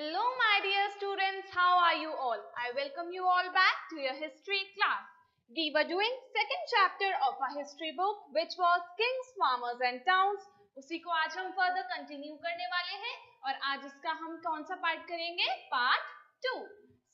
Hello my dear students, how are you all? I welcome you all back to your history class. We were doing second chapter of our history book which was Kings, Farmers and Towns. उसी को आज हम further continue करने वाले हैं और आज इसका हम कौन सा पार्ट करेंगे? Part 2.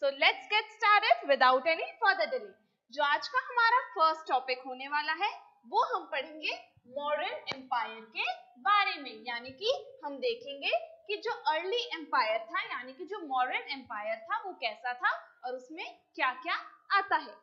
So let's get started without any further delay. जो आज का हमारा first topic होने वाला है वो हम पढ़ेंगे मॉडर्न एम्पायर के बारे में, यानी कि हम देखेंगे कि जो अर्ली एम्पायर था यानी कि जो मॉडर्न एम्पायर था वो कैसा था और उसमें क्या क्या आता है.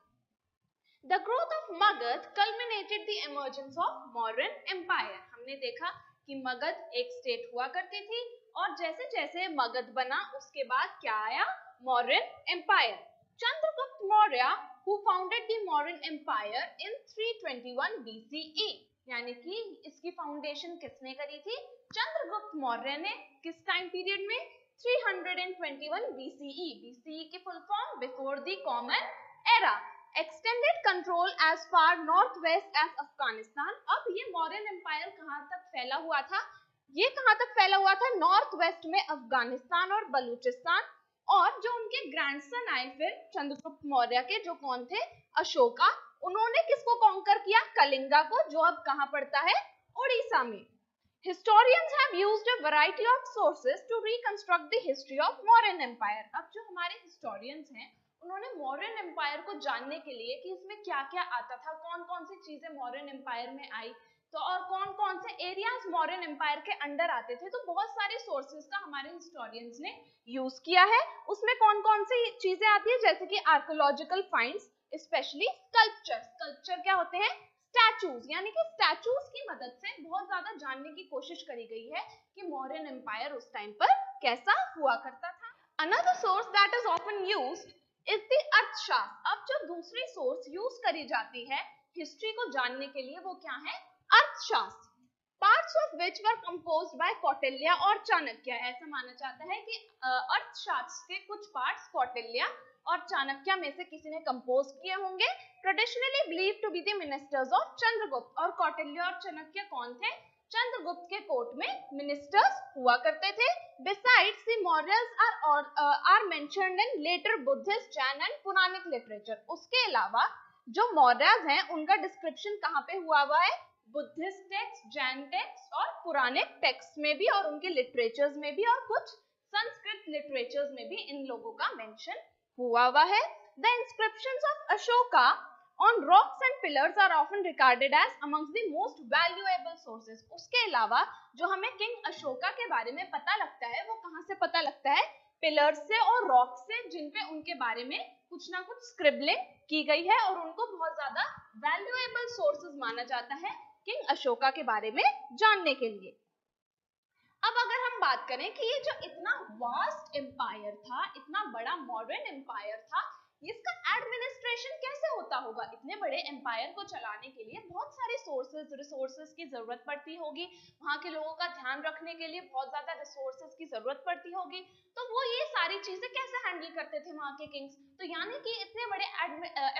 The growth of Magध culminated the emergence of modern empire. हमने देखा कि मगध एक स्टेट हुआ करती थी और जैसे जैसे मगध बना उसके बाद क्या आया? Modern empire. Chandragupta Maurya who founded the modern empire in 321 BCE, यानी कि इसकी फाउंडेशन किसने करी थी? चंद्रगुप्त मौर्य ने. किस टाइम पीरियड में? 321 BCE. BCE की full form before the common era. Extended control as far north west as Afghanistan. अब ये मौर्यन एम्पायर कहाँ तक फैला हुआ था? ये कहाँ तक फैला हुआ था? नॉर्थ वेस्ट में अफगानिस्तान और बलूचिस्तान. और जो उनके ग्रैंडसन आए फिर चंद्रगुप्त मौर्य के, जो कौन थे? अशोका. उन्होंने किसको कॉन्कर किया? कलिंगा को, जो अब कहाँ पड़ता है? उड़ीसा में. Historians have used a variety of sources to reconstruct the history of modern empire. अब जो हमारे historians हैं उन्होंने मॉडर्न एम्पायर को जानने के लिए कि इसमें क्या क्या आता था, कौन कौन सी चीजें मॉडर्न एम्पायर में आई, तो और कौन कौन से एरियाज मॉडर्न एम्पायर के अंडर आते थे, तो बहुत सारे सोर्सेज का हमारे हिस्टोरियंस ने यूज किया है. उसमें कौन कौन सी चीजें आती है? जैसे कि archaeological finds, specially sculpture. Sculpture क्या होते हैं? स्टैचूज. यानी कि स्टैचूज की मदद से बहुत ज्यादा जानने की कोशिश करी गई है कि मॉडर्न एम्पायर उस टाइम पर कैसा हुआ करता था. Another source that is often used is the अर्थशास्त्र. अब जो दूसरी सोर्स यूज करी जाती है हिस्ट्री को जानने के लिए वो क्या है? अर्थशास्त्र. Parts of which were composed bye Kautilya और चाणक्य. ऐसा माना जाता है कि अर्थशास्त्र के कुछ पार्ट्स कौटिल्य और चाणक्य में से किसी ने कंपोज किए होंगे. Traditionally believe to be the ministers of Chandragupta. और कौटिल्य और चाणक्य कौन थे? चंद्रगुप्त के कोर्ट में मिनिस्टर्स हुआ करते थे. Besides, the Mauryas are mentioned in later Buddhist, Jain and Puranic literature. उसके अलावा जो मौर्यस हैं उनका डिस्क्रिप्शन कहाँ पे हुआ हुआ है? बुद्धिस्ट टेक्स्ट, जैन टेक्स्ट और पुरानिक टेक्स्ट में भी और उनके लिटरेचर्स में भी और कुछ संस्कृत लिटरेचर्स में भी इन लोगों का मेंशन हुआ हुआ है. The inscriptions of Ashoka on rocks and pillars are often regarded as amongst the most valuable sources. उसके अलावा जो हमें किंग अशोका के बारे में पता लगता है वो कहाँ से पता लगता है? पिलर्स से और रॉक से, जिन पे उनके बारे में कुछ ना कुछ स्क्रिबलिंग की गई है और उनको बहुत ज्यादा वैल्यूएबल सोर्सेज माना जाता है किंग अशोका के बारे में जानने के लिए. अब अगर हम बात करें कि ये जो इतना वास्ट एम्पायर था, इतना बड़ा मॉडर्न एम्पायर था, इसका एडमिनिस्ट्रेशन कैसे होता होगा? इतने बड़े एम्पायर को चलाने के लिए बहुत सारे रिसोर्सेज की जरूरत पड़ती होगी. वहां के लोगों का ध्यान रखने के लिए बहुत ज्यादा रिसोर्सेज की जरूरत पड़ती होगी. तो वो ये सारी चीजें कैसे हैंडल करते थे वहां के किंग्स? तो यानी कि इतने बड़े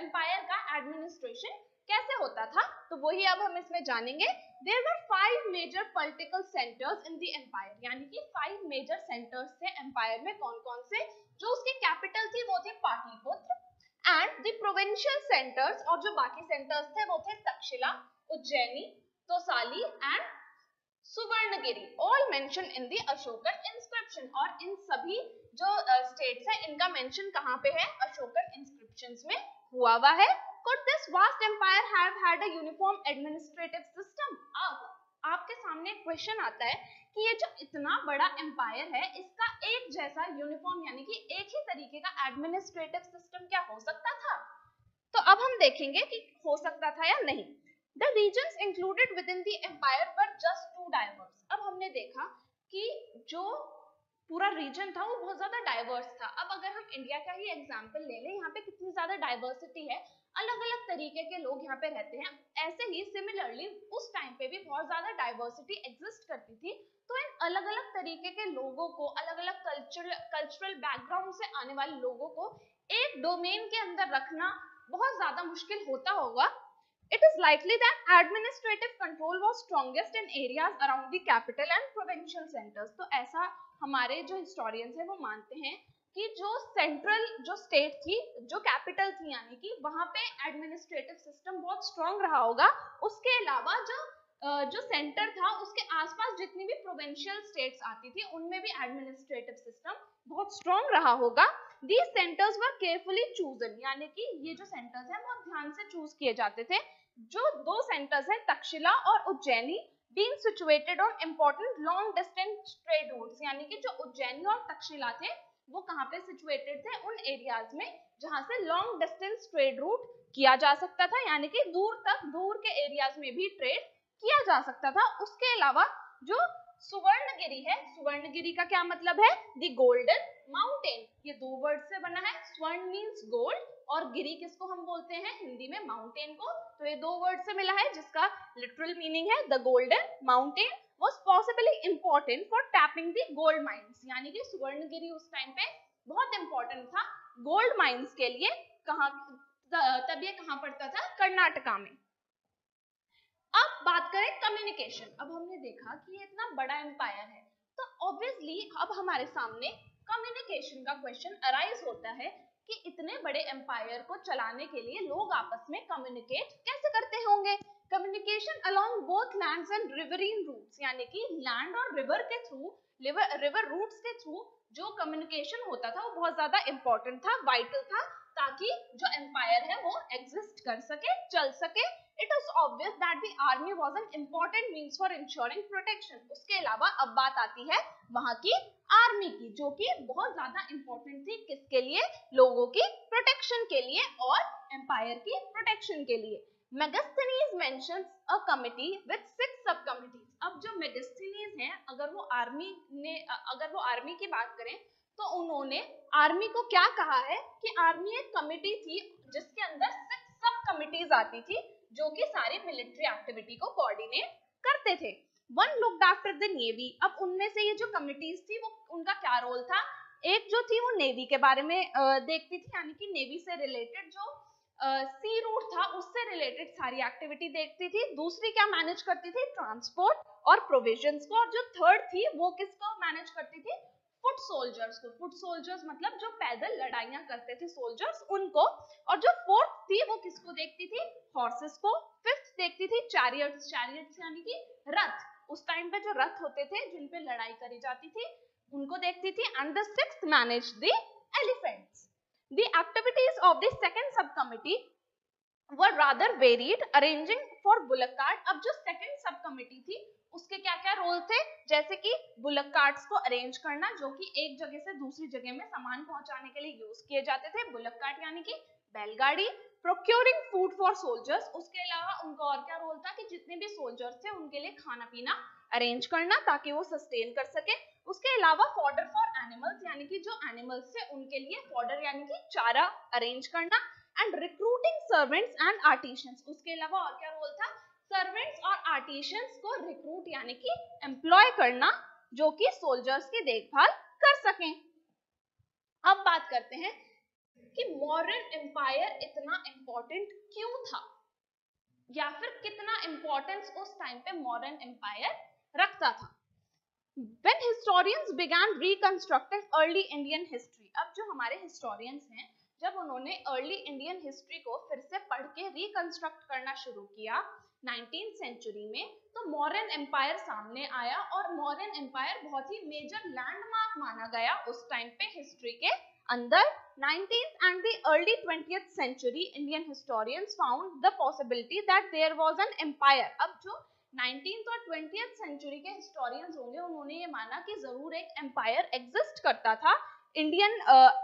एम्पायर का एडमिनिस्ट्रेशन कैसे होता था, तो वही अब हम इसमें जानेंगे. There were 5 major political centers in the empire. यानी कि 5 major centers थे एम्पायर में. कौन कौन से? जो उसकी कैपिटल थी वो थी Pataliputra. And the provincial centres, और जो बाकी सेंटर्स थे वो थे Takshashila, Ujjaini, Tosali and Suvarnagiri. All mention in the Ashokan inscription. और इन सभी जो स्टेट्स है इनका मेंशन कहाँ पे है? अशोकन इंस्क्रिप्शंस में हुआ हुआ है. Could this vast empire have had a uniform administrative system? अब आपके सामने क्वेश्चन आता है कि ये जो इतना बड़ा एम्पायर है इसका एक जैसा यूनिफॉर्म यानी कि एक ही तरीके का एडमिनिस्ट्रेटिव सिस्टम क्या हो सकता था? तो अब हम देखेंगे कि हो सकता था या नहीं. The regions included within the empire were just too diverse. अब हमने देखा कि जो पूरा रीजन था वो बहुत ज्यादा डाइवर्स था. अब अगर हम इंडिया का ही एग्जांपल ले लें, यहाँ पे कितनी ज्यादा डाइवर्सिटी है, अलग अलग तरीके के लोग यहाँ पे रहते हैं. ऐसे ही सिमिलरली उस टाइम पे भी बहुत ज्यादा डाइवर्सिटी एग्जिस्ट करती थी. तो इन अलग अलग तरीके के लोगों को, अलग अलग कल्चरल बैकग्राउंड से आने वाले लोगों को एक डोमेन के अंदर रखना बहुत ज्यादा मुश्किल होता होगा. It is likely that administrative control was strongest in areas around the capital and provincial centers. तो ऐसा हमारे जो historians हैं वो मानते हैं कि जो सेंट्रल जो स्टेट थी, जो कैपिटल थी, यानी कि वहां पे एडमिनिस्ट्रेटिव सिस्टम बहुत स्ट्रांग रहा होगा. उसके अलावा जो सेंटर था उसके आसपास जितनी भी प्रोविंशियल स्टेट्स आती थी उनमें भी एडमिनिस्ट्रेटिव सिस्टम बहुत स्ट्रांग रहा होगा. These centers were carefully chosen, यानी कि ये जो सेंटर्स हैं बहुत ध्यान से चूज किए जाते थे. जो दो सेंटर्स हैं तक्षशिला और Ujjaini, being situated on important long distance trade routes, यानी कि जो उज्जैनी और तक्षशिला थे वो कहाँ पे सिचुएटेड थे, उन एरियाज में जहाँ से लॉन्ग डिस्टेंस ट्रेड रूट किया जा सकता था, यानी कि दूर के एरियाज में भी ट्रेड किया जा सकता था. उसके अलावा जो सुवर्णगिरी है, सुवर्णगिरी का क्या मतलब है, द गोल्डन माउंटेन. ये दो वर्ड से बना है. स्वर्ण मीन्स गोल्ड और गिरी किसको हम बोलते हैं हिंदी में, माउंटेन को. तो ये दो वर्ड से मिला है जिसका लिटरल मीनिंग है the golden mountain was possibly important for tapping the gold mines, यानी कि सुवर्णगिरी उस टाइम पे बहुत इंपॉर्टेंट था गोल्ड माइंस के लिए. कहाँ, तब ये कहाँ पड़ता था, कर्नाटका में. अब बात करें कम्युनिकेशन. अब हमने देखा कि ये इतना बड़ा एम्पायर है तो ऑब्वियसली अब हमारे सामने कम्युनिकेशन का क्वेश्चन अराइज होता है कि इतने बड़े एम्पायर को चलाने के लिए लोग आपस में कम्युनिकेट कैसे करते होंगे. Communication along both lands and riverine routes, यानी कि लैंड और रिवर के थ्रू, रिवर रूट्स के थ्रू जो कम्युनिकेशन होता था वो बहुत ज्यादा इंपॉर्टेंट था, वाइटल था, ताकि जो एम्पायर है वो एग्जिस्ट कर सके, चल सके. It was obvious that the army was an important means for ensuring protection. उसके अलावा अब बात आती है वहां की आर्मी की, जो कि बहुत ज्यादा इंपॉर्टेंट थी किसके लिए, लोगों की प्रोटेक्शन के लिए और एम्पायर की प्रोटेक्शन के लिए. Megasthenes mentions a committee with 6 subcommittees. अब जो मेगास्थनीज हैं, अगर वो आर्मी की बात करें तो उन्होंने आर्मी को क्या कहा है कि आर्मी एक कमिटी थी जिसके अंदर 6 सब कमिटीज आती थी जो कि सारी मिलिट्री एक्टिविटी को कोऑर्डिनेट करते थे. One looked after the navy. अब उनमें से ये जो कमिटीज थी वो उनका क्या रोल था, एक जो थी वो नेवी के बारे में देखती थी, यानी कि नेवी से रिलेटेड जो सी रूट था उससे रिलेटेड सारी एक्टिविटी देखती थी. दूसरी क्या मैनेज करती थी, ट्रांसपोर्ट और प्रोविजंस को. और जो थर्ड थी वो किसको मैनेज करती थी, फुट सोल्जर्स को. फुट सोल्जर्स मतलब जो पैदल लड़ाइयां करते थे सोल्जर्स, उनको. और जो फोर्थ थी वो किसको देखती थी, हॉर्सेस को. फिफ्थ देखती थी चैरियट्स. चैरियट्स यानी कि रथ. उस टाइम पे जो रथ होते थे जिन पे लड़ाई करी जाती थी उनको देखती थी. And the sixth manage the elephants. The activities of the second subcommittee were rather varied, arranging for bullock cart. अब जो second subcommittee थी उसके क्या क्या रोल थे, जैसे कि बुलक कार्ट्स को अरेंज करना जो कि एक जगह से दूसरी जगह में सामान पहुंचाने के लिए यूज किए जाते थे. बुलक कार्ट यानी कि बैलगाड़ी. Procuring food for soldiers. उसके अलावा उनका और क्या रोल था कि जितने भी सोल्जर्स थे उनके लिए खाना पीना अरेंज करना ताकि वो सस्टेन कर सके. उसके अलावा फॉडर फॉर एनिमल्स, यानी कि जो एनिमल्स थे उनके लिए फॉडर यानी कि चारा अरेंज करना. And recruiting servants and artisans. उसके अलावा और क्या रोल था, सर्वेंट्स और आर्टिशियंस को रिक्रूट यानी कि एम्प्लॉय करना जो कि सोल्जर्स की देखभाल कर सकें. अब बात करते हैं कि मॉडर्न एम्पायर इतना इंपॉर्टेंट क्यों था या फिर कितना इंपॉर्टेंस उस टाइम पे मॉडर्न एम्पायर रखता था. When historians began reconstructing early Indian history, अब जो हमारे historians हैं जब उन्होंने early Indian history को फिर से पढ़ के reconstruct करना शुरू किया 19th century में, तो मॉडर्न एम्पायर सामने आया और मॉडर्न एम्पायर बहुत ही मेजर लैंडमार्क माना गया उस टाइम पे हिस्ट्री के अंदर. 19th and the early 20th century Indian historians found the possibility that there was an empire. अब जो 19th और 20th सेंचुरी के हिस्टोरियंस होंगे उन्होंने ये माना कि जरूर एक एम्पायर एग्जिस्ट करता था इंडियन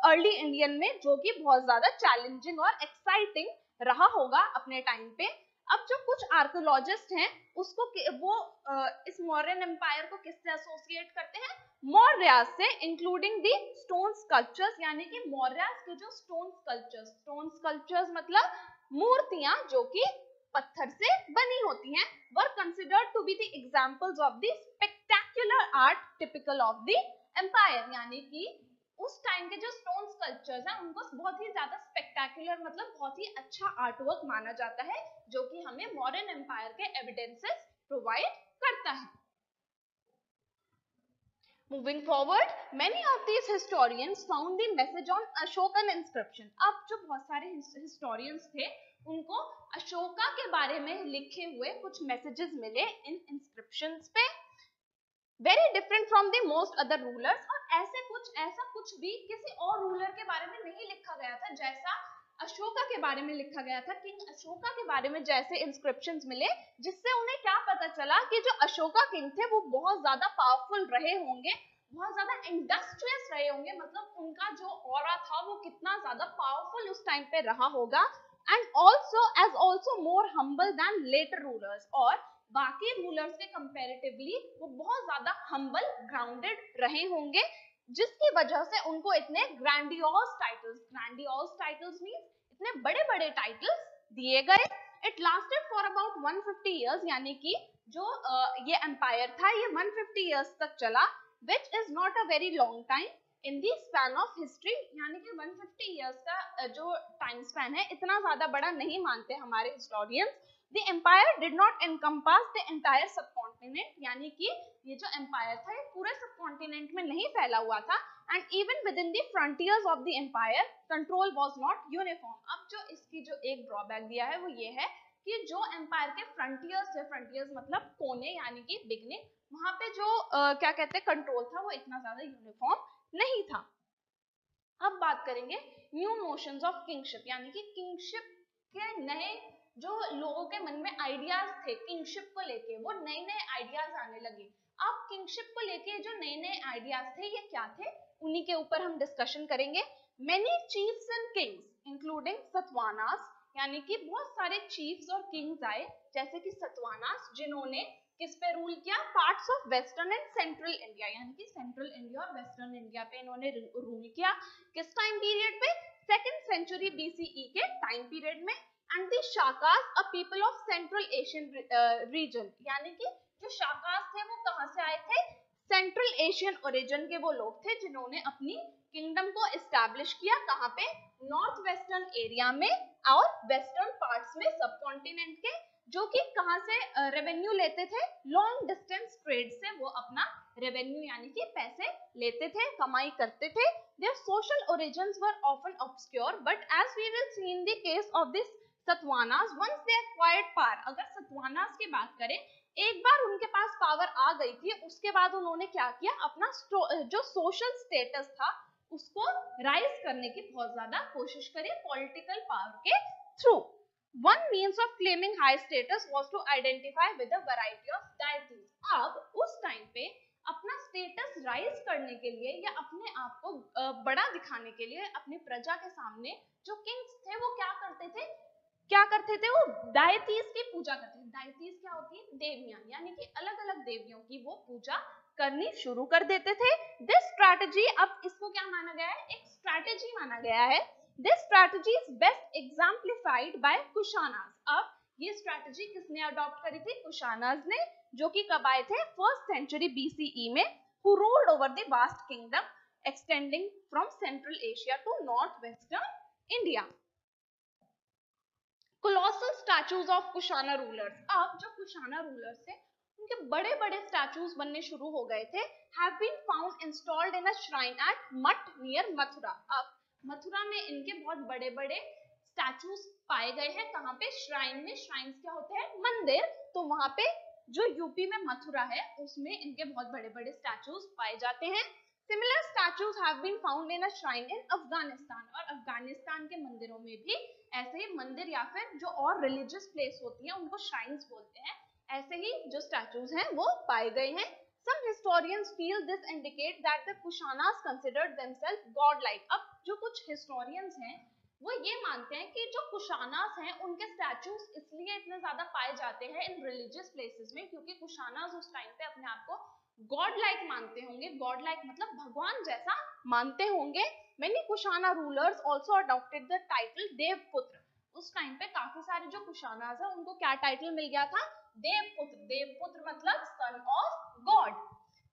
अर्ली इंडियन में जो कि बहुत ज्यादा चैलेंजिंग और एक्साइटिंग रहा होगा अपने टाइम पे. अब जो कुछ आर्कियोलॉजिस्ट हैं उसको वो इस मौर्यन एम्पायर को किससे एसोसिएट करते हैं, मौर्यास से, इंक्लूडिंग दी स्टोन स्कल्पचर्स, यानी कि मौर्यास के जो स्टोन स्कल्पचर्स मतलब मूर्तियां जो कि पत्थर से बनी होती हैं, were considered to be the examples of the spectacular art typical of the empire. यानी कि उस टाइम के जो स्टोन स्कल्पचर्स हैं उनको बहुत ही ज्यादा स्पेक्टेकुलर मतलब बहुत ही अच्छा आर्टवर्क माना जाता है, जो कि हमें मॉडर्न एम्पायर के एविडेंसेस प्रोवाइड करता है। Moving forward, many of these historians found the message on Ashokan inscription. अब जो बहुत सारे historians थे उनको अशोका के बारे में लिखे हुए कुछ messages मिले इन inscriptions पे, very different from the most other rulers, और ऐसा कुछ भी किसी और रूलर के बारे में नहीं लिखा गया था जैसा अशोका के बारे में लिखा गया था। किंग अशोका के बारे में जैसे इंस्क्रिप्शंस मिले जिससे उन्हें क्या पता चला कि जो अशोका किंग थे वो बहुत ज्यादा पावरफुल रहे होंगे, बहुत ज्यादा इंडस्ट्रियस रहे होंगे, मतलब उनका जो ऑरा था वो कितना ज्यादा पावरफुल उस टाइम पे रहा होगा, and also more humble than later rulers, और बाकी रूलर्स के कंपैरेटिवली वो बहुत ज्यादा हम्बल ग्राउंडेड रहे होंगे, जिसकी वजह से उनको इतने ग्रैंडियोस टाइटल्स मींस इतने बड़े बड़े टाइटल्स दिए गए। It lasted for about 150 years, यानी कि जो ये एम्पायर था ये 150 इयर्स तक चला, which is not a very long time in the span of history, यानी कि 150 इयर्स का जो टाइम स्पैन है इतना ज्यादा बड़ा नहीं मानते हमारे historians. The empire did not encompass the entire subcontinent, यानी कि ये जो एम्पायर था ये पूरे सबकॉन्टिनेंट में नहीं फैला हुआ था, and even within the frontiers of the empire control was not uniform। अब जो इसकी जो एक ड्रॉबैक दिया है वो ये है कि जो एम्पायर के फ्रंटियर्स मतलब कोने यानी कि बिगनिंग, वहां पे जो क्या कहते हैं कंट्रोल था वो इतना ज्यादा यूनिफॉर्म नहीं था। अब बात करेंगे न्यू नोशंस ऑफ किंगशिप, यानी कि किंगशिप के नए जो लोगों के मन में आइडियाज थे किंगशिप को लेके, वो नए नए आइडियाज आने लगे। अब किंगशिप को लेके जो नए नए आइडियाज थे ये क्या थे, उन्हीं के ऊपर हम डिस्कशन करेंगे। Many chiefs and kings including Satavahanas, यानी कि बहुत सारे चीफ्स और किंग्स आए जैसे कि सतवानास, जिन्होंने किस पे रूल किया, parts of western and central India, यानी कि सेंट्रल इंडिया और वेस्टर्न इंडिया पे इन्होंने रूल किया। किस टाइम पीरियड पे, 2nd सेंचुरी BCE के टाइम पीरियड में। And the Shakas, a people of central Asian region, यानी कि जो शाकास थे वो कहाँ से आए थे, सेंट्रल एशियन ओरिजिन के वो लोग थे जिन्होंने अपनी किंगडम को एस्टैब्लिश किया, कहाँ पे, नॉर्थ वेस्टर्न एरिया में और वेस्टर्न पार्ट्स में सब कॉन्टिनेंट के, जो कि कहाँ से रेवेन्यू लेते थे, लॉन्ग डिस्टेंस ट्रेड से वो अपना रेवेन्यू यानी कि पैसे लेते थे, कमाई करते थे। Their social origins were often obscure, but as we will see in the case of this Satavahanas, once they acquired power, अगर सतवानास की बात करें, एक बार उनके पास पावर आ गई थी, उसके बाद उन्होंने क्या किया, अपना जो सोशल स्टेटस था उसको राइज करने की बहुत ज्यादा कोशिश करी पॉलिटिकल पावर के through. One means of claiming high status was to identify with a variety of deities। अब उस टाइम पे अपना स्टेटस राइज करने के लिए या अपने आप को बड़ा दिखाने के लिए अपनी प्रजा के सामने जो किंग्स थे वो क्या करते थे, वो डायटीज की पूजा करते थे। डायटीज क्या होती है, देवियां, यानी कि अलग अलग देवियों की वो पूजा करनी शुरू कर देते थे। दिस स्ट्रैटेजी, अब इसको क्या माना गया है, एक स्ट्रैटेजी माना गया है। This strategy is best exemplified by Kushanas. अब ये स्ट्रैटेजी किसने अडॉप्ट करी थी, कुशानास ने, जो कि कब आए थे, 1st सेंचुरी BCE में, who ruled over the vast kingdom extending from Central Asia to northwestern India। Colossal statues of Kushana rulers। अब जो कुशाना रूलर्स थे उनके बड़े बड़े स्टैचूज बनने शुरू हो गए थे, have been found installed in a shrine at Math near Mathura. अब मथुरा में इनके बहुत बड़े बड़े स्टैचूज पाए गए हैं, कहाँ पे, श्राइन में। श्राइन्स क्या होते हैं, मंदिर, तो वहां पे जो यूपी में मथुरा है उसमें इनके बहुत बड़े बड़े स्टैचूज पाए जाते हैं। Similar statues have been found in a shrine in Afghanistan, और अफगानिस्तान के मंदिरों में भी ऐसे ही मंदिर या फिर जो और रिलीजियस प्लेस होती है उनको श्राइन्स बोलते हैं, ऐसे ही जो स्टैचूज हैं वो पाए गए हैं। Some historians feel this indicate that the Kushanas considered themselves godlike। अब जो कुछ historians हैं वो ये मानते हैं कि जो कुशानास हैं उनके स्टैचूज इसलिए इतने ज्यादा पाए जाते हैं इन रिलीजियस प्लेसेस में क्योंकि कुशानास उस टाइम पे अपने आप को गॉड लाइक मानते होंगे। गॉड लाइक मतलब भगवान जैसा मानते होंगे। Many Kushana rulers also adopted the title देवपुत्र। उस टाइम पे काफी सारे जो कुशानास है उनको क्या टाइटल मिल गया था, देवपुत्र। देवपुत्र मतलब son of God.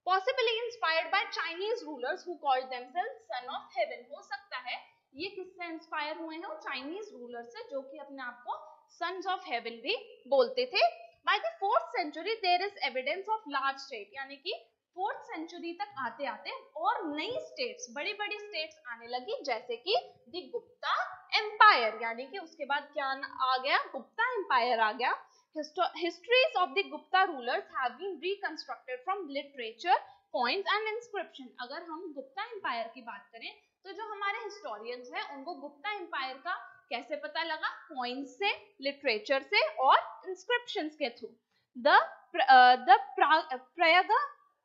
possibly inspired by Chinese rulers who called themselves son of heaven. हो सकता है ये किससे इंस्पायर हुए हैं? चाइनीज रूलर से, जो कि अपने आप को सन्स ऑफ हेवन भी बोलते थे. By the 4th century there is evidence of large state, यानी कि 4th century तक आते आते और नई स्टेट्स, बड़ी बड़ी स्टेट्स आने लगी, जैसे कि द गुप्ता एम्पायर, यानी कि उसके बाद क्या आ गया? गुप्ता एम्पायर आ गया. Histories of the Gupta rulers have been reconstructed from literature, coins and inscription. अगर हम गुप्ता एम्पायर की बात करें तो जो हमारे हिस्टोरियंस हैं उनको गुप्ता एम्पायर का कैसे पता लगा? कॉइन्स से, लिटरेचर से और इंस्क्रिप्शंस के through. The Prayag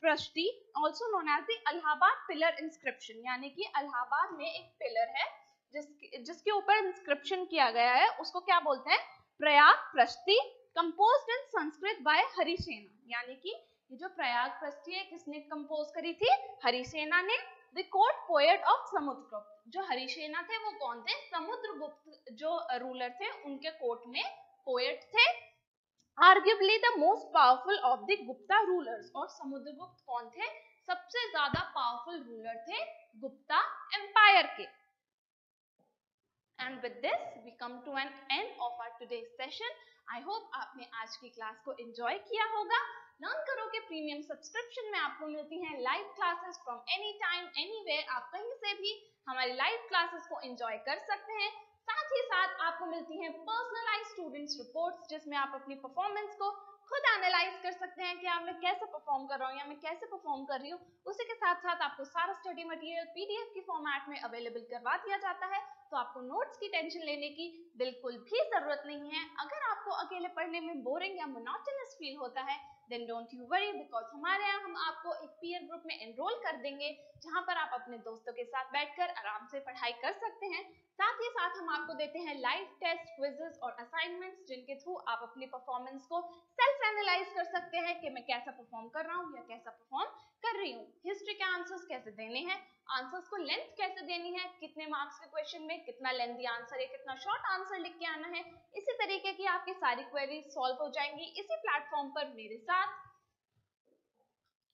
Prashasti also known as the Allahabad pillar inscription, यानी कि इलाहाबाद में एक पिलर है जिसके ऊपर इंस्क्रिप्शन किया गया है, उसको क्या बोलते हैं? प्रयाग प्रश्ती. कंपोज्ड इन संस्कृत बाय हरिसेना, यानी कि ये जो प्रयाग प्रश्ती है किसने कंपोज करी थी? हरिसेना ने. The court poet of Samudragupta, जो हरिसेना थे वो कौन थे? समुद्रगुप्त जो रूलर थे उनके कोर्ट में पोएट थे. Arguably the most powerful of the Gupta rulers, और समुद्रगुप्त कौन थे? सबसे ज्यादा पावरफुल रूलर थे गुप्ता एम्पायर के. And with this we come to an end of our today's session. I hope आपने आज की क्लास को enjoy किया होगा. लर्न करो के प्रीमियम सब्सक्रिप्शन में आपको मिलती हैं live classes from any time anywhere. आप कहीं से भी हमारी लाइव क्लासेस को enjoy कर सकते हैं. साथ ही साथ आपको मिलती हैं पर्सनलाइज्ड स्टूडेंट्स रिपोर्ट्स, जिसमें आप अपनी परफॉर्मेंस को खुद एनालाइज कर सकते हैं कि आप मैं कैसे परफॉर्म कर रहा हूँ या मैं कैसे परफॉर्म कर रही हूँ. उसी के साथ साथ आपको सारा स्टडी मटेरियल पीडीएफ की फॉर्मेट में अवेलेबल करवा दिया जाता है, तो आपको नोट्स की टेंशन लेने की बिल्कुल भी जरूरत नहीं है. अगर आपको अकेले पढ़ने में बोरिंग या मोनोटोनस फील होता है, then don't you worry, because हमारे यहाँ हम आपको एक पीयर ग्रुप में एनरोल कर देंगे, जहाँ पर आप अपने दोस्तों के साथ बैठकर आराम से पढ़ाई कर सकते हैं. साथ ही साथ हम आपको देते हैं लाइव टेस्ट, क्विजेस और असाइनमेंट्स, जिनके थ्रू आप अपनी परफॉर्मेंस को सेल्फ एनालाइज कर सकते हैं कि मैं कैसा परफॉर्म कर रहा हूँ या कैसा परफॉर्म कर रही हूँ. हिस्ट्री के आंसर्स कैसे देने हैं, आंसर्स को लेंथ कैसे देनी है, कितने मार्क्स के क्वेश्चन में कितना लेंथी आंसर है, कितना शॉर्ट आंसर लिख के आना है, इसी तरीके की आपकी सारी क्वेरीज सॉल्व हो जाएंगी इसी प्लेटफॉर्म पर मेरे साथ.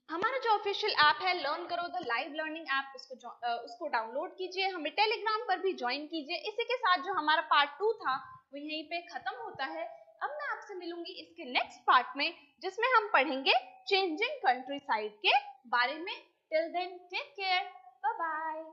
हमारा जो ऑफिशियल ऐप है लर्न करो द लाइव लर्निंग ऐप, उसको डाउनलोड कीजिए, हमें टेलीग्राम पर भी ज्वाइन कीजिए. इसी के साथ जो हमारा पार्ट 2 था वो यहीं पे खत्म होता है. अब मैं आपसे मिलूंगी इसके नेक्स्ट पार्ट में, जिसमें हम पढ़ेंगे चेंजिंग कंट्री साइड के बारे में. Till then take care, bye bye.